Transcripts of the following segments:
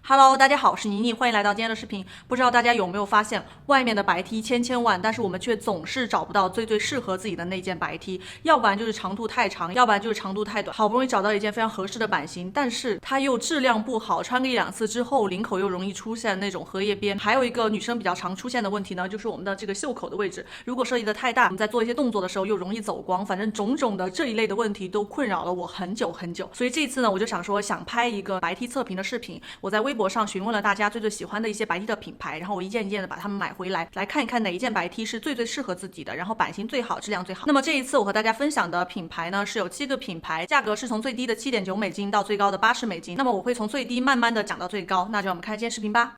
Hello，大家好，我是妮妮，欢迎来到今天的视频。不知道大家有没有发现，外面的白 T 千千万，但是我们却总是找不到最适合自己的那件白 T，要不然就是长度太长，要不然就是长度太短。好不容易找到一件非常合适的版型，但是它又质量不好，穿个一两次之后，领口又容易出现那种荷叶边。还有一个女生比较常出现的问题呢，就是我们的这个袖口的位置，如果设计的太大，我们在做一些动作的时候又容易走光。反正种种的这一类的问题都困扰了我很久很久。所以这次呢，我就想说，想拍一个白 T 测评的视频。我在微博上询问了大家最喜欢的一些白 T 的品牌，然后我一件一件的把它们买回来，来看一看哪一件白 T 是最适合自己的，然后版型最好，质量最好。那么这一次我和大家分享的品牌呢，是有7个品牌，价格是从最低的7.9美金到最高的80美金。那么我会从最低慢慢的讲到最高，那就让我们看今天视频吧。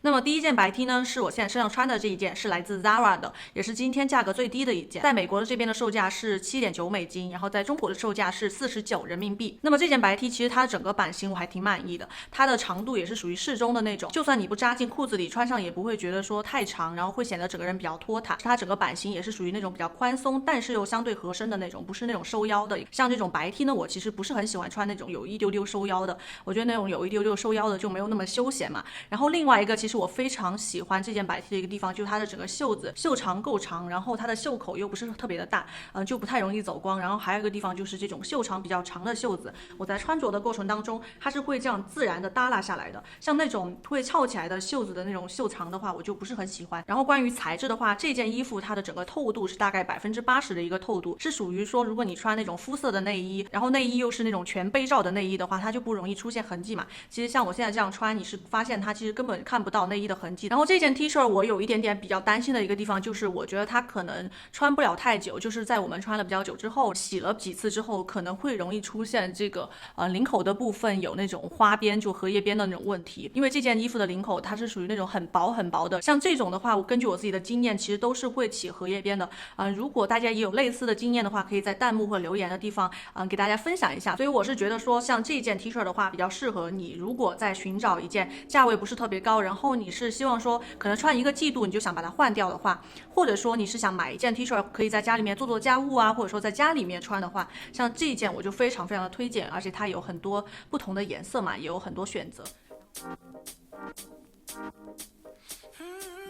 那么第一件白 T 呢，是我现在身上穿的这一件，是来自 Zara 的，也是今天价格最低的一件。在美国的这边的售价是7.9美金，然后在中国的售价是49人民币。那么这件白 T 其实它的整个版型我还挺满意的，它的长度也是属于适中的那种，就算你不扎进裤子里，穿上也不会觉得说太长，然后会显得整个人比较拖沓。它整个版型也是属于那种比较宽松，但是又相对合身的那种，不是那种收腰的。像这种白 T 呢，我其实不是很喜欢穿那种有一丢丢收腰的，我觉得那种有一丢丢收腰的就没有那么休闲嘛。然后另外一个，其实我非常喜欢这件白 T 的一个地方，就是它的整个袖子袖长够长，然后它的袖口又不是特别的大，就不太容易走光。然后还有一个地方就是这种袖长比较长的袖子，我在穿着的过程当中，它是会这样自然的耷拉下来的。像那种会翘起来的袖子的那种袖长的话，我就不是很喜欢。然后关于材质的话，这件衣服它的整个透度是大概80%的一个透度，是属于说如果你穿那种肤色的内衣，然后内衣又是那种全杯罩的内衣的话，它就不容易出现痕迹嘛。其实像我现在这样穿，你是发现它其实根本看不到内衣的痕迹。然后这件 T 恤我有一点点比较担心的一个地方，就是我觉得它可能穿不了太久，就是在我们穿了比较久之后，洗了几次之后，可能会容易出现这个领口的部分有那种花边，就荷叶边的那种问题。因为这件衣服的领口它是属于那种很薄的，像这种的话，我根据我自己的经验，其实都是会起荷叶边的。如果大家也有类似的经验的话，可以在弹幕或留言的地方给大家分享一下。所以我是觉得说，像这件 T 恤的话，比较适合你，如果在寻找一件价位不是特别高，然后你是希望说可能穿一个季度你就想把它换掉的话，或者说你是想买一件 T 恤可以在家里面做家务啊，或者说在家里面穿的话，像这一件我就非常的推荐，而且它有很多不同的颜色嘛，也有很多选择。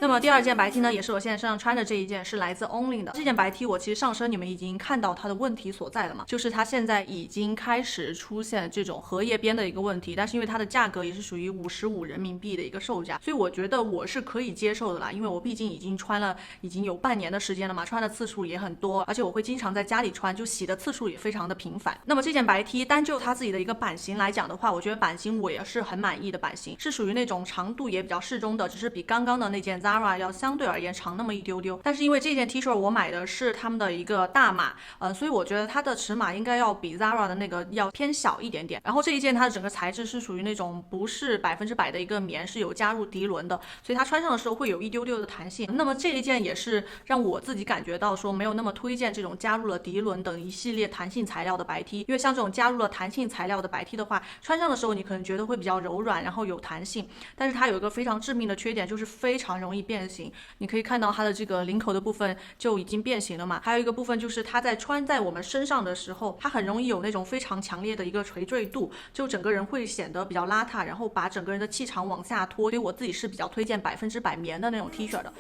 那么第二件白 T 呢，也是我现在身上穿的这一件，是来自 Only 的。这件白 T 我其实上身你们已经看到它的问题所在了嘛，就是它现在已经开始出现这种荷叶边的一个问题，但是因为它的价格也是属于55人民币的一个售价，所以我觉得我是可以接受的啦，因为我毕竟已经穿了已经有半年的时间了嘛，穿的次数也很多，而且我会经常在家里穿，就洗的次数也非常的频繁。那么这件白 T 单就它自己的一个版型来讲的话，我觉得版型我也是很满意的版型，是属于那种长度也比较适中的，只是比刚刚的那件 Zara 要相对而言长那么一丢丢。但是因为这件 T 恤我买的是他们的一个大码，所以我觉得它的尺码应该要比 Zara 的那个要偏小一点点。然后这一件它的整个材质是属于那种不是100%的一个棉，是有加入涤纶的，所以它穿上的时候会有一丢丢的弹性。那么这一件也是让我自己感觉到说没有那么推荐这种加入了涤纶等一系列弹性材料的白 T， 因为像这种加入了弹性材料的白 T 的话，穿上的时候你可能觉得会比较柔软，然后有弹性，但是它有一个非常致命的缺点，就是非常容易变形。你可以看到它的这个领口的部分就已经变形了嘛，还有一个部分就是它在穿在我们身上的时候，它很容易有那种非常强烈的一个垂坠度，就整个人会显得比较邋遢，然后把整个人的气场往下拖，所以我自己是比较推荐100%棉的那种 T 恤的。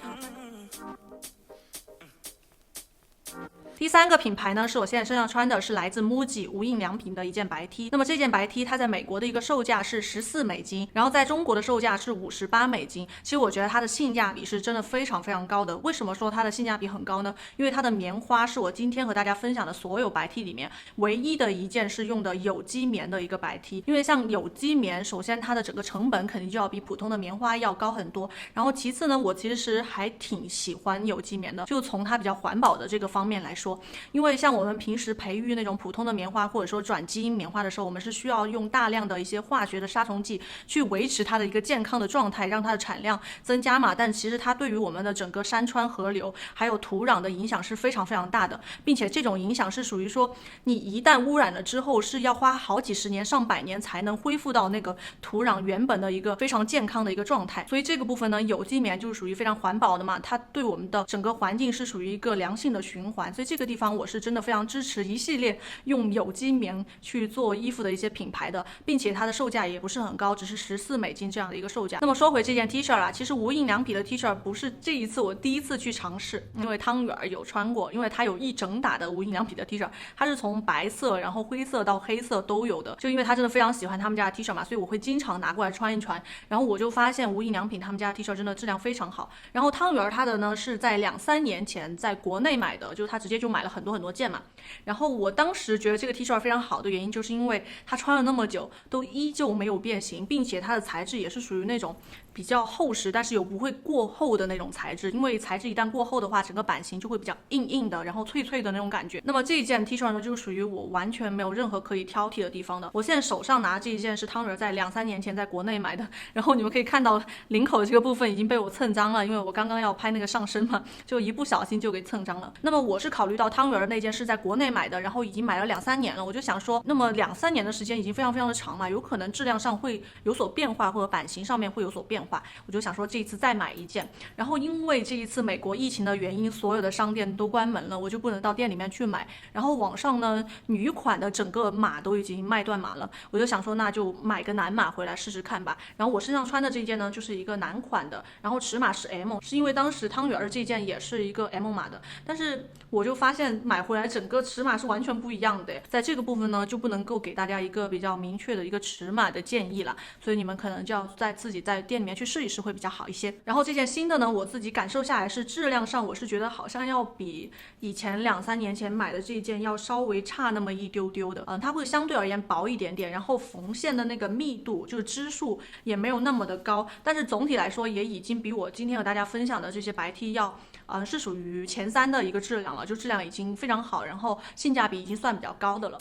第三个品牌呢，是我现在身上穿的，是来自 MUJI 无印良品的一件白 T。那么这件白 T 它在美国的一个售价是14美金，然后在中国的售价是58美金。其实我觉得它的性价比是真的非常高的。为什么说它的性价比很高呢？因为它的棉花是我今天和大家分享的所有白 T 里面唯一的一件是用的有机棉的一个白 T。因为像有机棉，首先它的整个成本肯定就要比普通的棉花要高很多，然后其次呢，我其实还挺喜欢有机棉的，就从它比较环保的这个方面来说。因为像我们平时培育那种普通的棉花或者说转基因棉花的时候，我们是需要用大量的一些化学的杀虫剂去维持它的一个健康的状态，让它的产量增加嘛。但其实它对于我们的整个山川河流还有土壤的影响是非常大的，并且这种影响是属于说你一旦污染了之后是要花好几十年上百年才能恢复到那个土壤原本的一个非常健康的一个状态。所以这个部分呢，有机棉就是属于非常环保的嘛，它对我们的整个环境是属于一个良性的循环，所以这这个地方我是真的非常支持一系列用有机棉去做衣服的一些品牌的，并且它的售价也不是很高，只是$14这样的一个售价。那么说回这件 T 恤啦，其实无印良品的 T 恤不是这一次我第一次去尝试，因为汤圆有穿过，因为它有一整打的无印良品的 T 恤，它是从白色然后灰色到黑色都有的，就因为他真的非常喜欢他们家的 T 恤嘛，所以我会经常拿过来穿一穿。然后我就发现无印良品他们家的 T 恤真的质量非常好。然后汤圆它的呢是在2-3年前在国内买的，就是他直接就买了很多件嘛。然后我当时觉得这个 T 恤非常好的原因，就是因为它穿了那么久都依旧没有变形，并且它的材质也是属于那种比较厚实，但是又不会过厚的那种材质。因为材质一旦过厚的话，整个版型就会比较硬的，然后脆脆的那种感觉。那么这一件 T 恤呢，就属于我完全没有任何可以挑剔的地方的。我现在手上拿这一件是汤圆在2-3年前在国内买的，然后你们可以看到领口的这个部分已经被我蹭脏了，因为我刚刚要拍那个上身嘛，就一不小心就给蹭脏了。那么我是考虑到汤圆那件是在国内买的，然后已经买了2-3年了，我就想说，那么2-3年的时间已经非常的长嘛，有可能质量上会有所变化，或者版型上面会有所变化，我就想说这一次再买一件。然后因为这一次美国疫情的原因，所有的商店都关门了，我就不能到店里面去买。然后网上呢，女款的整个码都已经卖断码了，我就想说那就买个男码回来试试看吧。然后我身上穿的这件呢，就是一个男款的，然后尺码是 M， 是因为当时汤圆这件也是一个 M 码的，但是我就发现买回来整个尺码是完全不一样的。在这个部分呢，就不能够给大家一个比较明确的一个尺码的建议了，所以你们可能就要自己在店里面去试一试会比较好一些。然后这件新的呢，我自己感受下来是质量上，我是觉得好像要比以前2-3年前买的这件要稍微差那么一丢丢的，它会相对而言薄一点点，然后缝线的那个密度就是支数也没有那么的高，但是总体来说也已经比我今天和大家分享的这些白 T 要是属于前3的一个质量了，就质量已经非常好，然后性价比已经算比较高的了。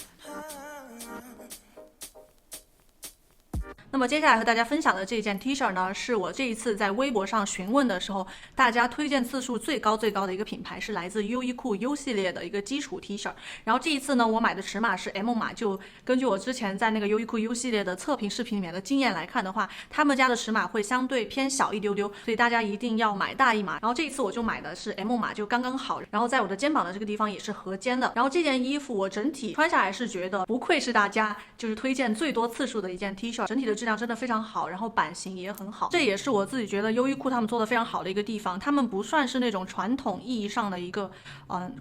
那么接下来和大家分享的这件 T 恤呢，是我这一次在微博上询问的时候，大家推荐次数最高的一个品牌，是来自优衣库 U 系列的一个基础 T 恤。然后这一次呢，我买的尺码是 M 码，就根据我之前在那个优衣库 U 系列的测评视频里面的经验来看的话，他们家的尺码会相对偏小一丢丢，所以大家一定要买大一码。然后这一次我就买的是 M 码，就刚刚好，然后在我的肩膀的这个地方也是合肩的。然后这件衣服我整体穿下来是觉得不愧是大家就是推荐最多次数的一件 T 恤，整体的质量真的非常好，然后版型也很好，这也是我自己觉得优衣库他们做的非常好的一个地方。他们不算是那种传统意义上的一个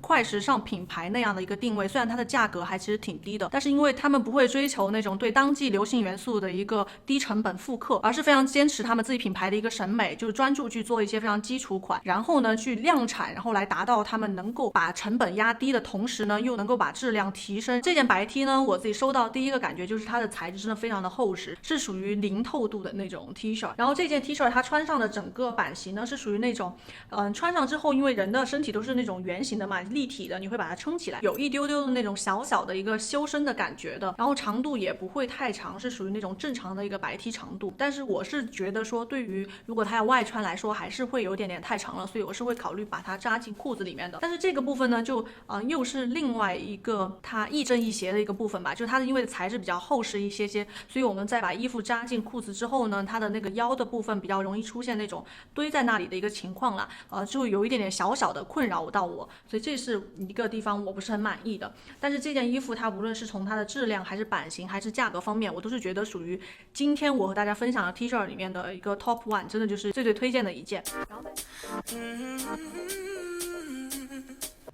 快时尚品牌那样的一个定位，虽然它的价格还其实挺低的，但是因为他们不会追求那种对当季流行元素的一个低成本复刻，而是非常坚持他们自己品牌的一个审美，就是专注去做一些非常基础款，然后呢去量产，然后来达到他们能够把成本压低的同时呢，又能够把质量提升。这件白 T 呢，我自己收到第一个感觉就是它的材质真的非常的厚实，是属于零透度的那种 T 恤。然后这件 T 恤它穿上的整个版型呢，是属于那种穿上之后，因为人的身体都是那种圆形的嘛，立体的，你会把它撑起来，有一丢丢的那种小小的一个修身的感觉的。然后长度也不会太长，是属于那种正常的一个白 T 长度。但是我是觉得说，对于如果它要外穿来说，还是会有点太长了，所以我是会考虑把它扎进裤子里面的。但是这个部分呢，就又是另外一个它亦正亦邪的一个部分吧，就它的因为材质比较厚实一些，所以我们再把衣服扎进裤子之后呢，它的那个腰的部分比较容易出现那种堆在那里的一个情况啦，就有一点小小的困扰到我，所以这是一个地方我不是很满意的。但是这件衣服它无论是从它的质量还是版型还是价格方面，我都是觉得属于今天我和大家分享的 T 恤里面的一个 top one， 真的就是最推荐的一件。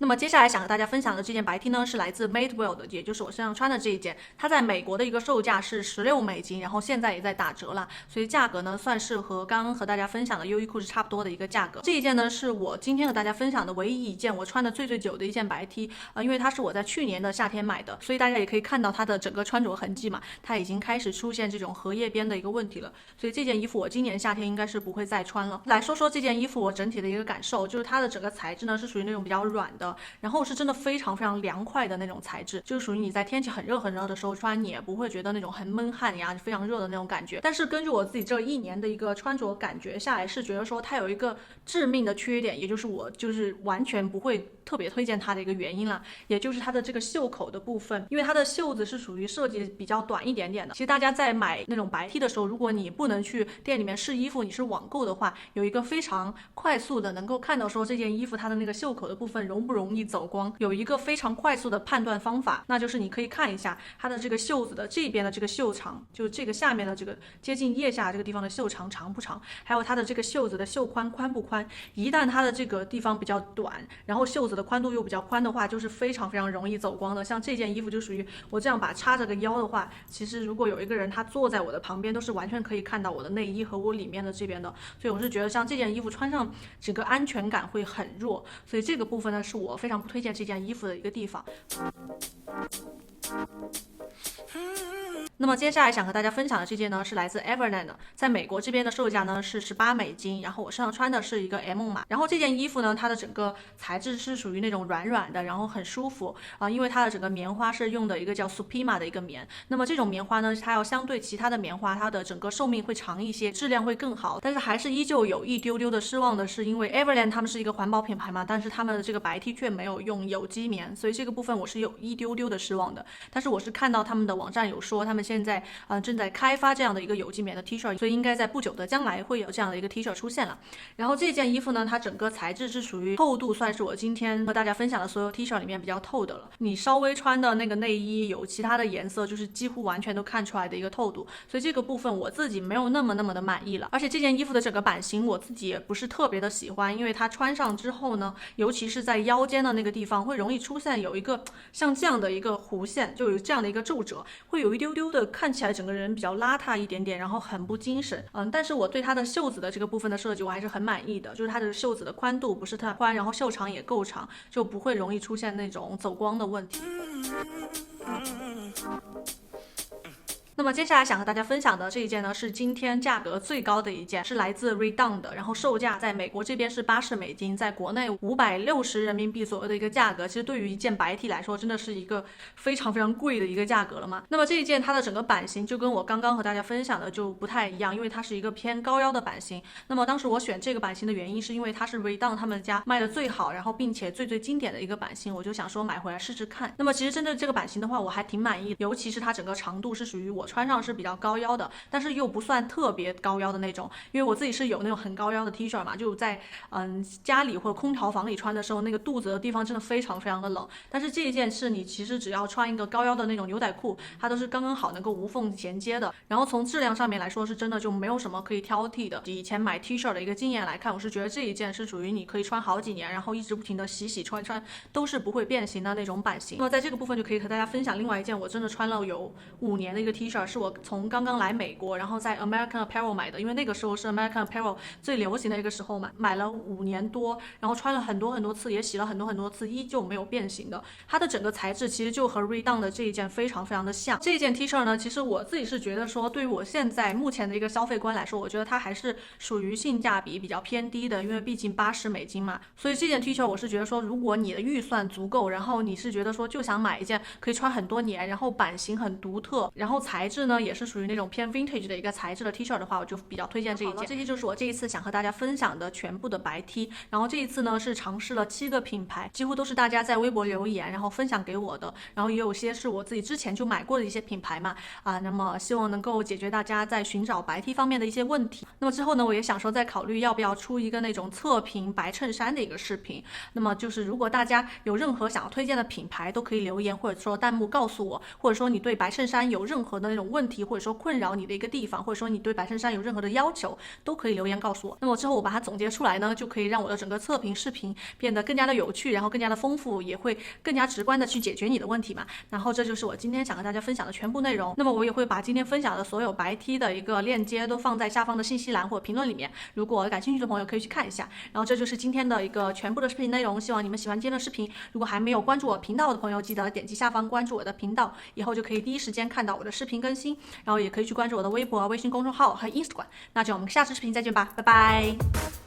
那么接下来想和大家分享的这件白 T 呢，是来自 Madewell 的，也就是我身上穿的这一件。它在美国的一个售价是$16，然后现在也在打折了，所以价格呢算是和刚刚和大家分享的优衣库是差不多的一个价格。这一件呢是我今天和大家分享的唯一一件我穿的最久的一件白 T，因为它是我在去年的夏天买的，所以大家也可以看到它的整个穿着痕迹嘛，它已经开始出现这种荷叶边的一个问题了，所以这件衣服我今年夏天应该是不会再穿了。来说说这件衣服我整体的一个感受，就是它的整个材质呢是属于那种比较软的，然后是真的非常凉快的那种材质，就是属于你在天气很热的时候穿，你也不会觉得那种很闷汗呀，非常热的那种感觉。但是根据我自己这一年的一个穿着感觉下来，是觉得说它有一个致命的缺点，也就是我就是完全不会特别推荐它的一个原因了，也就是它的这个袖口的部分，因为它的袖子是属于设计比较短一点点的。其实大家在买那种白 T 的时候，如果你不能去店里面试衣服，你是网购的话，有一个非常快速的能够看到说这件衣服它的那个袖口的部分容不容易走光，有一个非常快速的判断方法，那就是你可以看一下它的这个袖子的这边的这个袖长，就这个下面的这个接近腋下这个地方的袖长长不长，还有它的这个袖子的袖宽宽不宽。一旦它的这个地方比较短，然后袖子的宽度又比较宽的话，就是非常非常容易走光的。像这件衣服就属于我这样把插着个腰的话，其实如果有一个人他坐在我的旁边，都是完全可以看到我的内衣和我里面的这边的。所以我是觉得像这件衣服穿上整个安全感会很弱，所以这个部分呢是我非常不推荐这件衣服的一个地方。那么接下来想和大家分享的这件呢是来自 Everlane 的，在美国这边的售价呢是$18，然后我身上穿的是一个 M 码，然后这件衣服呢它的整个材质是属于那种软软的，然后很舒服因为它的整个棉花是用的一个叫 Supima 的一个棉，那么这种棉花呢它要相对其他的棉花它的整个寿命会长一些，质量会更好，但是还是依旧有一丢丢的失望的是，因为 Everlane 他们是一个环保品牌嘛，但是他们的这个白 T 却没有用有机棉，所以这个部分我是有一丢丢的失望的。但是我是看到他们的网站有说他们现在正在开发这样的一个有机棉的 T 恤，所以应该在不久的将来会有这样的一个 T 恤出现了。然后这件衣服呢，它整个材质是属于透度，算是我今天和大家分享的所有 T 恤里面比较透的了。你稍微穿的那个内衣有其他的颜色，就是几乎完全都看出来的一个透度，所以这个部分我自己没有那么的满意了。而且这件衣服的整个版型我自己也不是特别的喜欢，因为它穿上之后呢，尤其是在腰间的那个地方会容易出现有一个像这样的一个弧线，就有这样的一个皱褶，会有一丢丢的看起来整个人比较邋遢一点点，然后很不精神。但是我对它的袖子的这个部分的设计我还是很满意的，就是它的袖子的宽度不是太宽，然后袖长也够长，就不会容易出现那种走光的问题。那么接下来想和大家分享的这一件呢，是今天价格最高的一件，是来自 Redound 的，然后售价在美国这边是$80，在国内560人民币左右的一个价格。其实对于一件白 T 来说，真的是一个非常非常贵的一个价格了嘛。那么这一件它的整个版型就跟我刚刚和大家分享的就不太一样，因为它是一个偏高腰的版型。那么当时我选这个版型的原因是因为它是 Redound 他们家卖的最好，然后并且最经典的一个版型，我就想说买回来试试看。那么其实针对这个版型的话，我还挺满意的，尤其是它整个长度是属于我穿上是比较高腰的，但是又不算特别高腰的那种，因为我自己是有那种很高腰的 T 恤嘛，就在家里或者空调房里穿的时候，那个肚子的地方真的非常非常的冷。但是这一件是你其实只要穿一个高腰的那种牛仔裤，它都是刚刚好能够无缝衔接的，然后从质量上面来说是真的就没有什么可以挑剔的。以前买 T 恤的一个经验来看，我是觉得这一件是属于你可以穿好几年，然后一直不停的洗穿都是不会变形的那种版型。那么在这个部分就可以和大家分享另外一件我真的穿了有5年的一个 T 恤，是我从刚刚来美国，然后在 American Apparel 买的，因为那个时候是 American Apparel 最流行的一个时候嘛，买了5年多，然后穿了很多次，也洗了很多次，依旧没有变形的。它的整个材质其实就和 Redound 的这一件非常非常的像。这一件 T 恤呢，其实我自己是觉得说，对于我现在目前的一个消费观来说，我觉得它还是属于性价比比较偏低的，因为毕竟$80嘛。所以这件 T 恤我是觉得说，如果你的预算足够，然后你是觉得说就想买一件可以穿很多年，然后版型很独特，然后材质呢也是属于那种偏 vintage 的一个材质的 T 恤的话，我就比较推荐这一件。这些就是我这一次想和大家分享的全部的白 T。然后这一次呢是尝试了7个品牌，几乎都是大家在微博留言然后分享给我的，然后也有些是我自己之前就买过的一些品牌嘛那么希望能够解决大家在寻找白 T 方面的一些问题。那么之后呢，我也想说再考虑要不要出一个那种测评白衬衫的一个视频。那么就是如果大家有任何想要推荐的品牌，都可以留言或者说弹幕告诉我，或者说你对白衬衫有任何的那种问题，或者说困扰你的一个地方，或者说你对白衬衫有任何的要求，都可以留言告诉我。那么之后我把它总结出来呢，就可以让我的整个测评视频变得更加的有趣，然后更加的丰富，也会更加直观的去解决你的问题嘛。然后这就是我今天想和大家分享的全部内容。那么我也会把今天分享的所有白 T 的一个链接都放在下方的信息栏或者评论里面，如果感兴趣的朋友可以去看一下。然后这就是今天的一个全部的视频内容，希望你们喜欢今天的视频。如果还没有关注我频道的朋友，记得点击下方关注我的频道，以后就可以第一时间看到我的视频更新。然后也可以去关注我的微博、微信公众号和 Instagram。那就我们下次视频再见吧，拜拜。